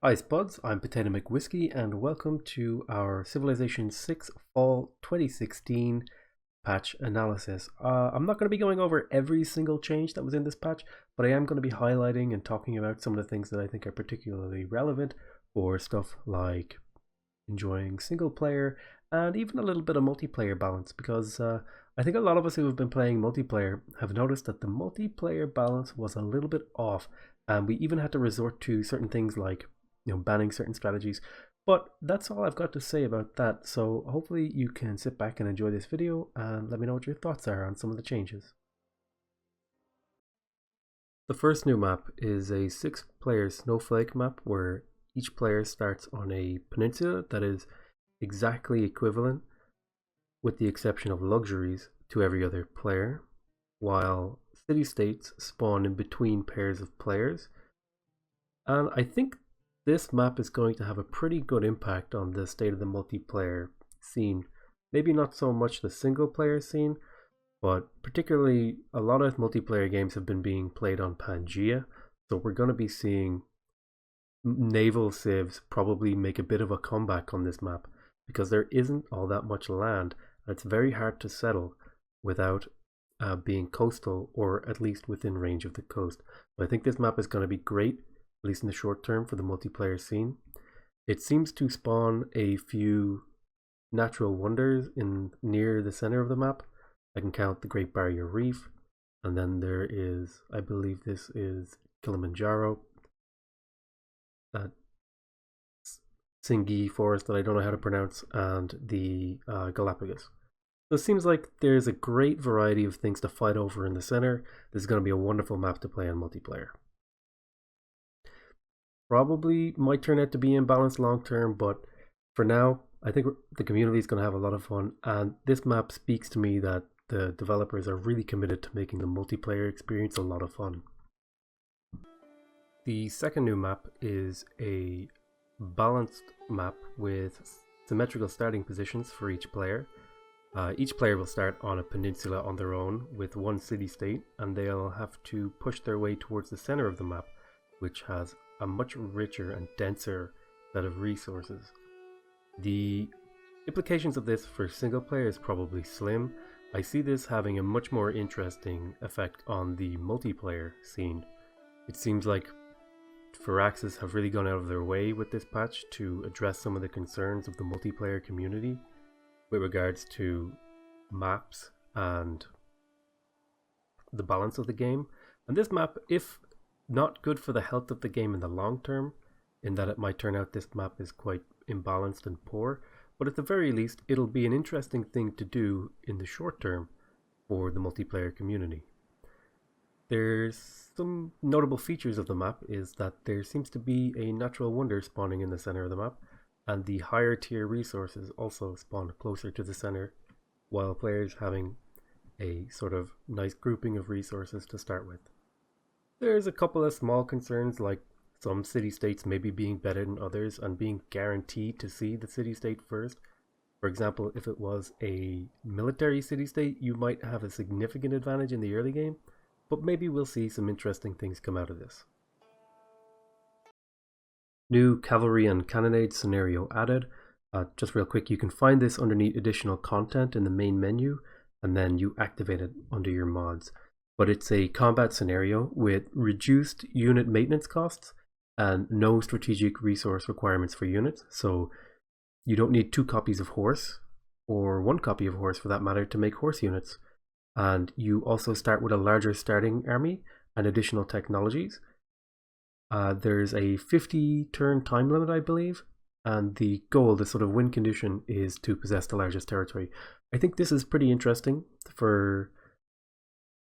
Hi Spuds, I'm Potato McWhiskey and welcome to our Civilization 6 Fall 2016 patch analysis. I'm not going to be going over every single change that was in this patch, but I am going to be highlighting and talking about some of the things that I think are particularly relevant for stuff like enjoying single player and even a little bit of multiplayer balance, because I think a lot of us who have been playing multiplayer have noticed that the multiplayer balance was a little bit off, and we even had to resort to certain things like banning certain strategies. But that's all I've got to say about that, so hopefully you can sit back and enjoy this video and let me know what your thoughts are on some of the changes. The first new map is a 6-player snowflake map where each player starts on a peninsula that is exactly equivalent, with the exception of luxuries, to every other player, while city-states spawn in between pairs of players. And I think this map is going to have a pretty good impact on the state of the multiplayer scene. Maybe not so much the single player scene, but particularly a lot of multiplayer games have been being played on Pangea, so we're going to be seeing naval civs probably make a bit of a comeback on this map, because there isn't all that much land and it's very hard to settle without being coastal, or at least within range of the coast. So I think this map is going to be great, at least in the short term, for the multiplayer scene. It seems to spawn a few natural wonders in near the center of the map. I can count the Great Barrier Reef, and then there is, I believe this is Kilimanjaro, that Singi forest that I don't know how to pronounce, and the Galapagos. So it seems like there's a great variety of things to fight over in the center. This is going to be a wonderful map to play on multiplayer. Probably might turn out to be imbalanced long term, but for now, I think the community is going to have a lot of fun, and this map speaks to me that the developers are really committed to making the multiplayer experience a lot of fun. The second new map is a balanced map with symmetrical starting positions for each player. Each player will start on a peninsula on their own with one city-state, and they'll have to push their way towards the center of the map, which has a much richer and denser set of resources. The implications of this for single player is probably slim. I see this having a much more interesting effect on the multiplayer scene. It seems like Firaxis have really gone out of their way with this patch to address some of the concerns of the multiplayer community with regards to maps and the balance of the game. And this map, if not good for the health of the game in the long term, in that it might turn out this map is quite imbalanced and poor, but at the very least it'll be an interesting thing to do in the short term for the multiplayer community. There's some notable features of the map is that there seems to be a natural wonder spawning in the center of the map, and the higher tier resources also spawn closer to the center, while players having a sort of nice grouping of resources to start with. There's a couple of small concerns, like some city-states maybe being better than others and being guaranteed to see the city-state first. For example, if it was a military city-state, you might have a significant advantage in the early game, but maybe we'll see some interesting things come out of this. New cavalry and cannonade scenario added. Just real quick, you can find this underneath additional content in the main menu, and then you activate it under your mods. But it's a combat scenario with reduced unit maintenance costs and no strategic resource requirements for units. So you don't need 2 copies of horse, or 1 copy of horse for that matter, to make horse units. And you also start with a larger starting army and additional technologies. There's a 50 turn time limit, I believe, and the goal, the sort of win condition, is to possess the largest territory. I think this is pretty interesting, for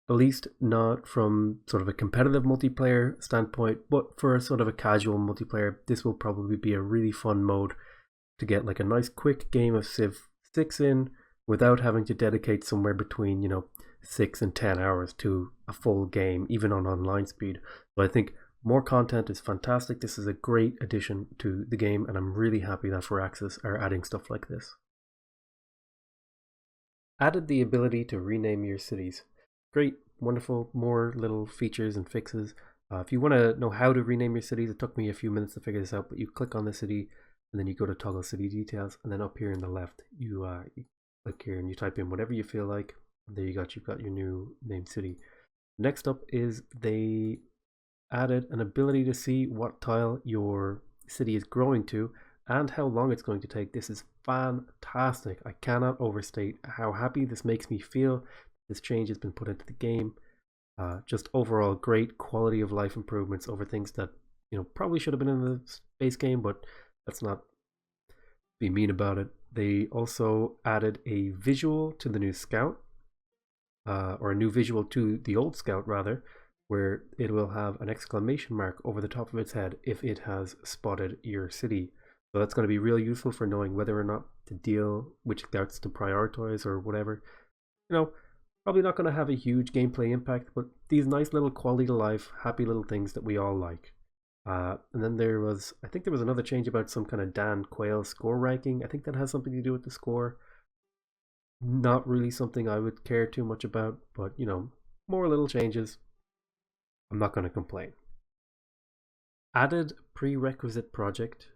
at least not from sort of a competitive multiplayer standpoint, but for a sort of a casual multiplayer, this will probably be a really fun mode to get like a nice quick game of Civ 6 in without having to dedicate somewhere between 6 and 10 hours to a full game, even on online speed. So I think more content is fantastic. This is a great addition to the game, and I'm really happy that Firaxis are adding stuff like this. Added the ability to rename your cities. Great, wonderful, more little features and fixes. If you want to know how to rename your cities, it took me a few minutes to figure this out, but you click on the city and then you go to toggle city details, and then up here in the left, you click here and you type in whatever you feel like. And there you've got your new named city. Next up is they added an ability to see what tile your city is growing to and how long it's going to take. This is fantastic. I cannot overstate how happy this makes me feel. This change has been put into the game. Just overall great quality of life improvements over things that probably should have been in the base game, but let's not be mean about it. They also added a visual to the new scout, or a new visual to the old scout rather, where it will have an exclamation mark over the top of its head if it has spotted your city. So that's going to be real useful for knowing whether or not to deal, which scouts to prioritize or whatever. Probably not going to have a huge gameplay impact, but these nice little quality of life, happy little things that we all like. And then I think there was another change about some kind of Dan Quayle score ranking. I think that has something to do with the score. Not really something I would care too much about, but more little changes. I'm not going to complain. Added prerequisite project,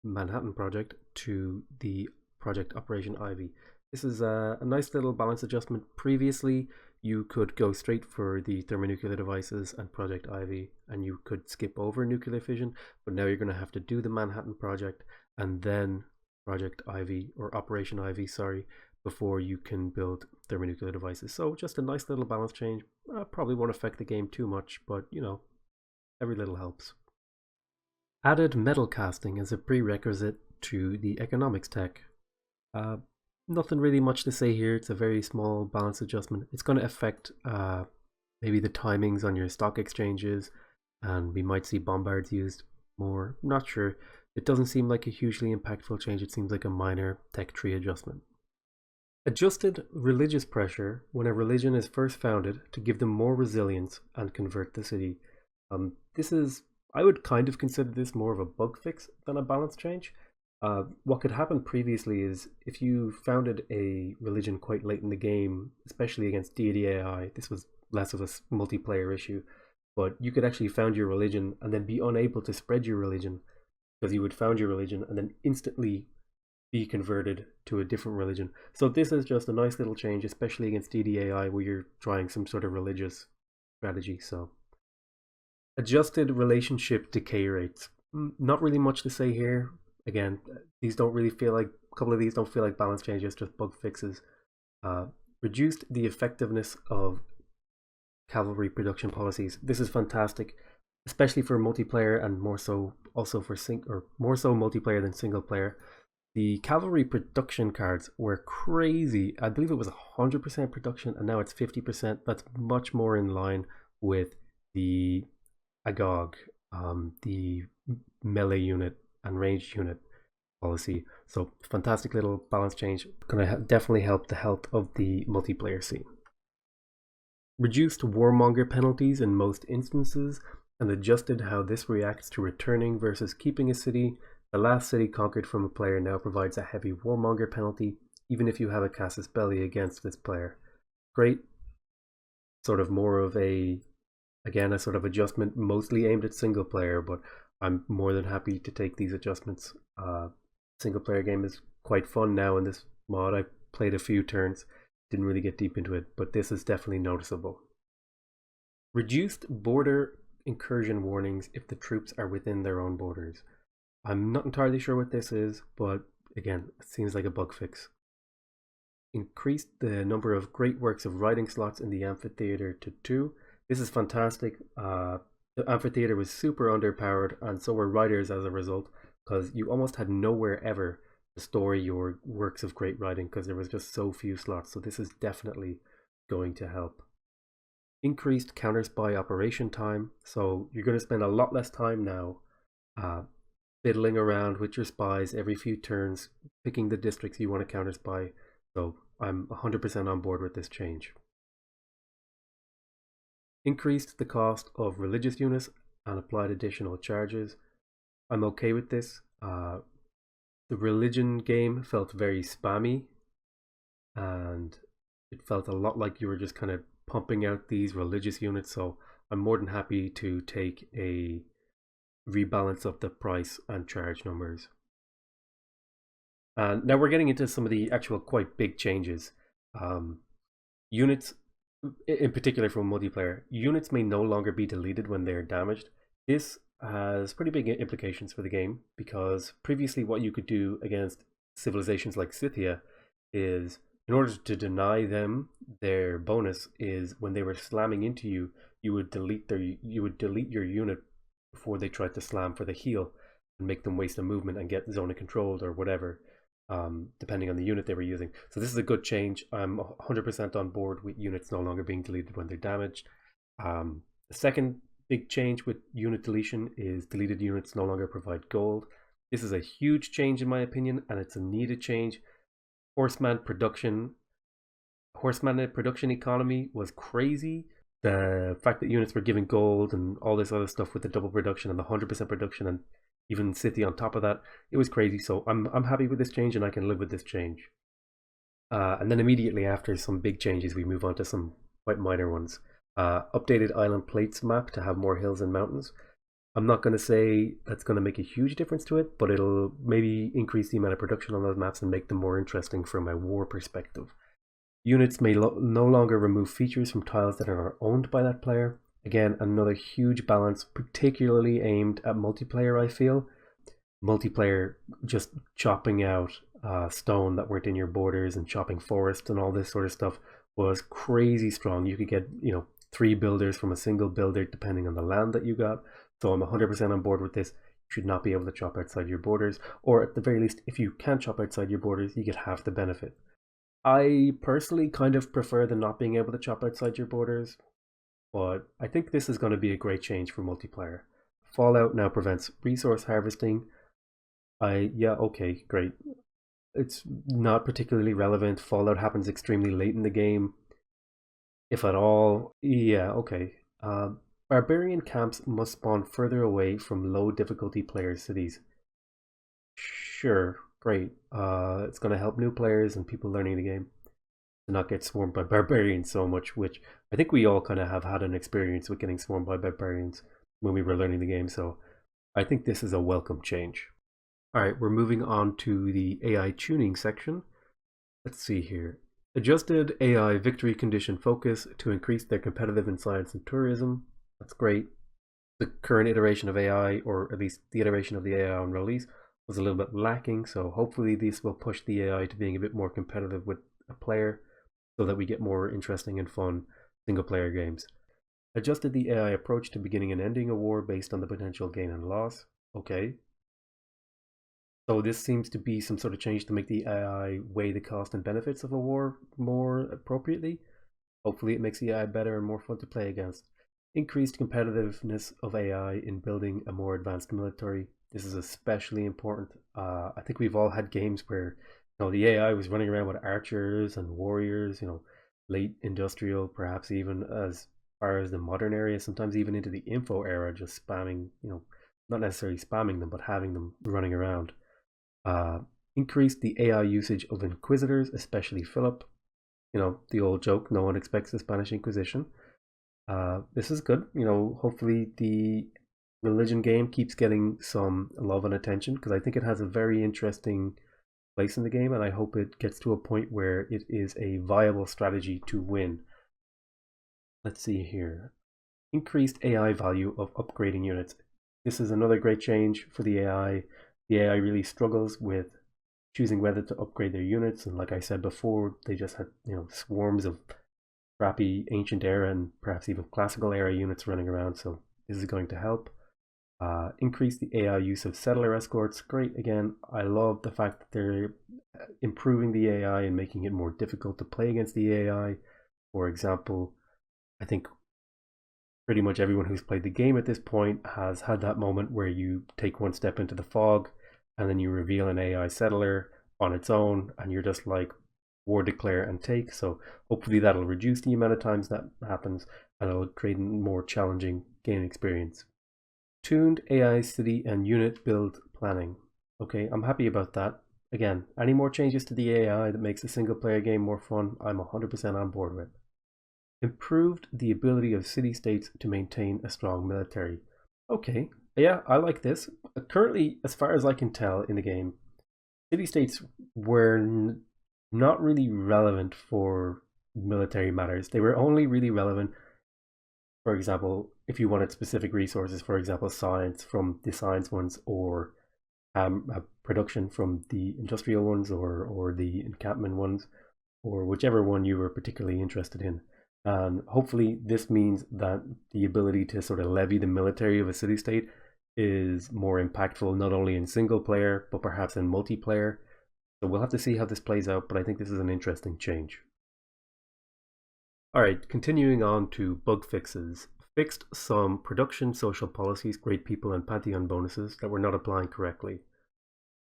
Manhattan project, to the project Operation Ivy. This is a nice little balance adjustment. Previously, you could go straight for the thermonuclear devices and Project Ivy, and you could skip over nuclear fission, but now you're going to have to do the Manhattan project and then Project Ivy, or Operation Ivy, sorry, before you can build thermonuclear devices. So just a nice little balance change. Probably won't affect the game too much, but every little helps. Added metal casting as a prerequisite to the economics tech. Nothing really much to say here. It's a very small balance adjustment. It's going to affect maybe the timings on your stock exchanges, and we might see bombards used more. I'm not sure. It doesn't seem like a hugely impactful change. It seems like a minor tech tree adjustment. Adjusted religious pressure when a religion is first founded to give them more resilience and convert the city. I would kind of consider this more of a bug fix than a balance change. What could happen previously is if you founded a religion quite late in the game, especially against deity AI, this was less of a multiplayer issue, but you could actually found your religion and then be unable to spread your religion because you would found your religion and then instantly be converted to a different religion. So this is just a nice little change, especially against deity AI where you're trying some sort of religious strategy. So adjusted relationship decay rates. Not really much to say here. Again, these don't really feel like, a couple of these don't feel like balance changes, just bug fixes. Reduced the effectiveness of cavalry production policies. This is fantastic, especially for multiplayer and more so also for more so multiplayer than single player. The cavalry production cards were crazy. I believe it was 100% production and now it's 50%. That's much more in line with the Agog, the melee unit and ranged unit policy. So fantastic little balance change. Gonna definitely help the health of the multiplayer scene. Reduced warmonger penalties in most instances and adjusted how this reacts to returning versus keeping a city. The last city conquered from a player now provides a heavy warmonger penalty, even if you have a casus belli against this player. Great. Sort of more of a sort of adjustment mostly aimed at single player, but I'm more than happy to take these adjustments. Single player game is quite fun now in this mod. I played a few turns, didn't really get deep into it, but this is definitely noticeable. Reduced border incursion warnings if the troops are within their own borders. I'm not entirely sure what this is, but again, it seems like a bug fix. Increased the number of great works of writing slots in the amphitheater to 2. This is fantastic. The amphitheater was super underpowered, and so were writers as a result, because you almost had nowhere ever to store your works of great writing because there was just so few slots. So this is definitely going to help. Increased counter-spy operation time. So you're going to spend a lot less time now fiddling around with your spies every few turns, picking the districts you want to counter-spy. So I'm 100% on board with this change. Increased the cost of religious units and applied additional charges. I'm okay with this. The religion game felt very spammy, and it felt a lot like you were just kind of pumping out these religious units, so I'm more than happy to take a rebalance of the price and charge numbers. Now we're getting into some of the actual quite big changes. Um, Units, in particular from multiplayer, units may no longer be deleted when they're damaged. This has pretty big implications for the game because previously what you could do against civilizations like Scythia is, in order to deny them their bonus, is when they were slamming into you, you would delete your unit before they tried to slam for the heal and make them waste a movement and get zone controlled or whatever, depending on the unit they were using. So this is a good change. I'm 100% on board with units no longer being deleted when they're damaged. The second big change with unit deletion is deleted units no longer provide gold. This is a huge change in my opinion, and it's a needed change. Horseman production economy was crazy. The fact that units were giving gold and all this other stuff with the double production and the 100% production and even City on top of that, it was crazy. So I'm happy with this change and I can live with this change. And then immediately after some big changes, we move on to some quite minor ones. Updated island plates map to have more hills and mountains. I'm not going to say that's going to make a huge difference to it, but it'll maybe increase the amount of production on those maps and make them more interesting from a war perspective. Units may no longer remove features from tiles that are owned by that player. Again, another huge balance, particularly aimed at multiplayer, I feel. Multiplayer, just chopping out stone that weren't in your borders and chopping forest and all this sort of stuff was crazy strong. You could get, 3 builders from a single builder depending on the land that you got. So I'm 100% on board with this. You should not be able to chop outside your borders, or at the very least, if you can chop outside your borders, you get half the benefit. I personally kind of prefer the not being able to chop outside your borders, but I think this is going to be a great change for multiplayer. Fallout now prevents resource harvesting. Yeah, okay, great. It's not particularly relevant. Fallout happens extremely late in the game, if at all. Yeah, okay. Barbarian camps must spawn further away from low difficulty player cities. Sure, great. It's going to help new players and people learning the game to not get swarmed by barbarians so much, which I think we all kind of have had an experience with getting swarmed by barbarians when we were learning the game. So I think this is a welcome change. All right, we're moving on to the AI tuning section. Let's see here. Adjusted AI victory condition focus to increase their competitive in science and tourism. That's great. The current iteration of AI, or at least the iteration of the AI on release, was a little bit lacking, so hopefully this will push the AI to being a bit more competitive with a player so that we get more interesting and fun single player games. Adjusted the AI approach to beginning and ending a war based on the potential gain and loss. Okay. So this seems to be some sort of change to make the AI weigh the cost and benefits of a war more appropriately. Hopefully it makes the AI better and more fun to play against. Increased competitiveness of AI in building a more advanced military. This is especially important. I think we've all had games where the AI was running around with archers and warriors, late industrial, perhaps even as far as the modern area, sometimes even into the info era, just spamming, not necessarily spamming them, but having them running around. Increased the AI usage of inquisitors, especially Philip. The old joke, no one expects the Spanish Inquisition. This is good. Hopefully the religion game keeps getting some love and attention because I think it has a very interesting place in the game, and I hope it gets to a point where it is a viable strategy to win. Let's see here. Increased AI value of upgrading units. This is another great change for the AI. The AI really struggles with choosing whether to upgrade their units, and like I said before, they just had swarms of crappy ancient era and perhaps even classical era units running around, so this is going to help. Increase the AI use of settler escorts. Great. Again, I love the fact that they're improving the AI and making it more difficult to play against the AI. For example, I think pretty much everyone who's played the game at this point has had that moment where you take one step into the fog and then you reveal an AI settler on its own and you're just like, war declare and take. So hopefully that'll reduce the amount of times that happens and it'll create a more challenging game experience. Tuned AI city and unit build planning. Okay, I'm happy about that. Again, any more changes to the AI that makes a single player game more fun, I'm 100% on board with. Improved the ability of city-states to maintain a strong military. Okay, yeah, I like this. Currently, as far as I can tell in the game, city-states were not really relevant for military matters. They were only really relevant, for example, if you wanted specific resources, for example, science from the science ones, or production from the industrial ones, or the encampment ones, or whichever one you were particularly interested in. And hopefully this means that the ability to sort of levy the military of a city-state is more impactful, not only in single player, but perhaps in multiplayer. So we'll have to see how this plays out, but I think this is an interesting change. Alright, continuing on to bug fixes. Fixed some production social policies, great people, and Pantheon bonuses that were not applying correctly.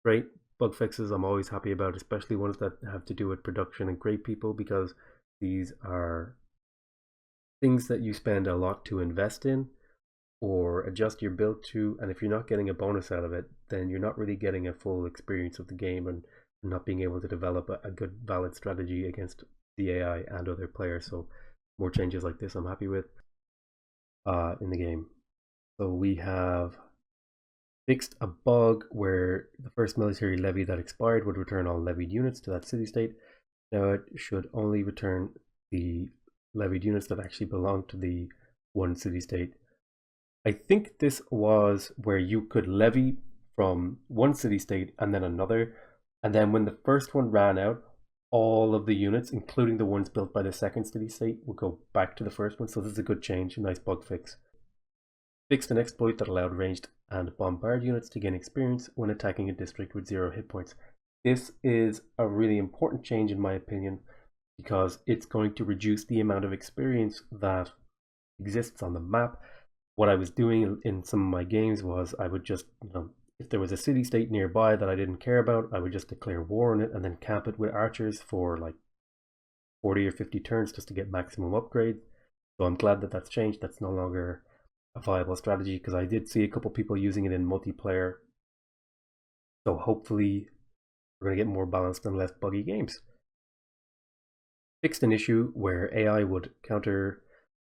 Great bug fixes I'm always happy about, especially ones that have to do with production and great people, because these are things that you spend a lot to invest in or adjust your build to, and if you're not getting a bonus out of it, then you're not really getting a full experience of the game and not being able to develop a good valid strategy against the AI and other players. So more changes like this I'm happy with in the game. So we have fixed a bug where the first military levy that expired would return all levied units to that city-state. Now it should only return the levied units that actually belong to the one city-state. I think this was where you could levy from one city-state and then another, and then when the first one ran out, all of the units, including the ones built by the second city-state, would go back to the first one. So this is a good change, a nice bug fix. Fixed an exploit that allowed ranged and bombard units to gain experience when attacking a district with 0 hit points. This is a really important change in my opinion, because it's going to reduce the amount of experience that exists on the map. What I was doing in some of my games was I would just, if there was a city-state nearby that I didn't care about, I would just declare war on it and then camp it with archers for like 40 or 50 turns just to get maximum upgrades. So I'm glad that that's changed. That's no longer a viable strategy, because I did see a couple people using it in multiplayer. So hopefully we're going to get more balanced and less buggy games. Fixed an issue where AI would counter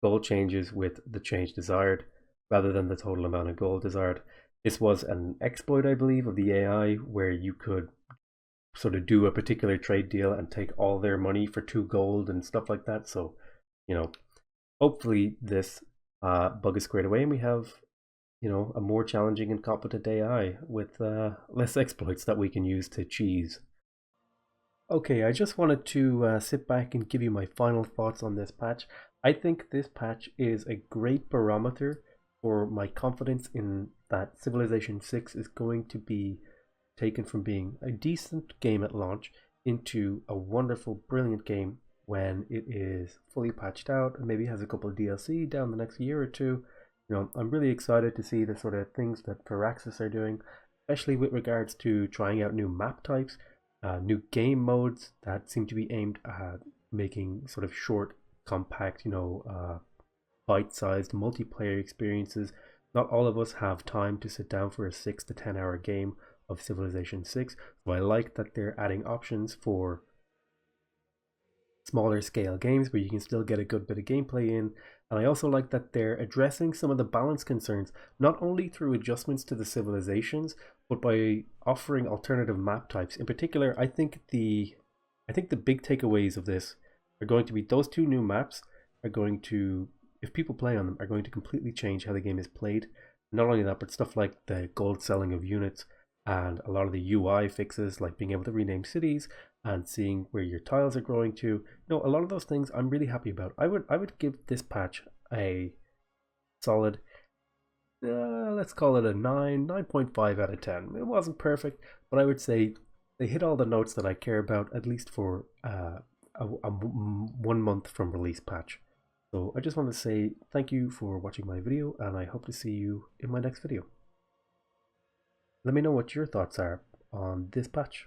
gold changes with the change desired rather than the total amount of gold desired. This was an exploit, I believe, of the AI where you could sort of do a particular trade deal and take all their money for 2 gold and stuff like that. So, hopefully this bug is squared away and we have, a more challenging and competent AI with less exploits that we can use to cheese. Okay, I just wanted to sit back and give you my final thoughts on this patch. I think this patch is a great barometer for my confidence in that Civilization 6 is going to be taken from being a decent game at launch into a wonderful, brilliant game when it is fully patched out and maybe has a couple of DLC down the next year or two. I'm really excited to see the sort of things that Firaxis are doing, especially with regards to trying out new map types, new game modes that seem to be aimed at making sort of short, compact, bite-sized multiplayer experiences. Not all of us have time to sit down for a 6 to 10 hour game of Civilization 6, so I like that they're adding options for smaller scale games where you can still get a good bit of gameplay in. And I also like that they're addressing some of the balance concerns, not only through adjustments to the civilizations, but by offering alternative map types. In particular, I think the big takeaways of this are going to be those 2 new maps are going to, if people play on them, are going to completely change how the game is played. Not only that, but stuff like the gold selling of units and a lot of the UI fixes, like being able to rename cities and seeing where your tiles are growing to. A lot of those things I'm really happy about. I would give this patch a solid, let's call it a 9.5 out of 10. It wasn't perfect, but I would say they hit all the notes that I care about, at least for a 1 month from release patch. So I just want to say thank you for watching my video, and I hope to see you in my next video. Let me know what your thoughts are on this patch.